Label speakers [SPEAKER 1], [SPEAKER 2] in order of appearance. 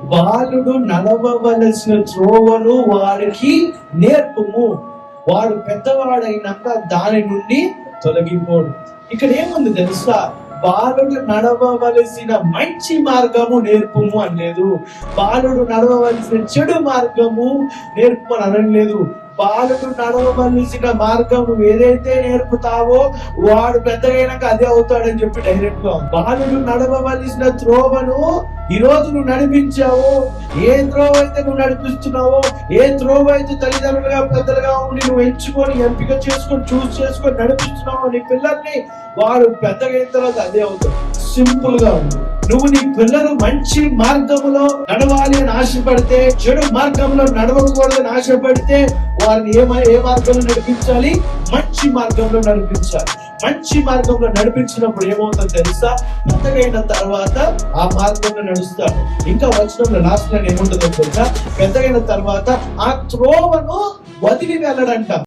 [SPEAKER 1] బాలుడు నడవవలసిన త్రోవను వారికి నేర్పుము, వాడు పెద్దవాడైనాక దాని నుండి తొలగిపోడు. ఇక్కడ ఏముంది తెలుసా? బాలుడు నడవవలసిన మంచి మార్గము నేర్పుము అనలేదు, బాలుడు నడవవలసిన చెడు మార్గము నేర్పు అని అనలేదు. బాలుడు నడవవలసిన మార్గము ఏదైతే నేర్పుతావో వాడు పెద్దగైనాక అదే అవుతాడని చెప్పి డైరెక్ట్ గా. బాలుడు నడవవలసిన త్రోవను ఈ రోజు నువ్వు నడిపించావో, ఏ త్రోవ అయితే నువ్వు నడిపిస్తున్నావో, ఏ త్రోవ అయితే తల్లిదండ్రులుగా పెద్దలుగా ఉండి నువ్వు ఎంచుకొని ఎంపిక చేసుకొని చూస్ చేసుకొని నడిపిస్తున్నావో నీ పిల్లల్ని, వాడు పెద్దగా అయిన తర్వాత అదే అవుతాడు. సింపుల్ గా ఉంది. నువ్వు నీ పిల్లలు మంచి మార్గంలో నడవాలి అని ఆశపడితే, చెడు మార్గంలో నడవకూడదని ఆశపడితే వారిని ఏ మార్గంలో నడిపించాలి? మంచి మార్గంలో నడిపించాలి. మంచి మార్గంలో నడిపించినప్పుడు ఏమవుతుందో తెలుసా? పెద్దగైన తర్వాత ఆ మార్గంలో నడుస్తాడు. ఇంకా వచనంలో లాస్ట్ లైన్ ఏముంటుందో తెలుసా? పెద్దగైన తర్వాత ఆ త్రోవను వదిలి వెళ్ళడంట.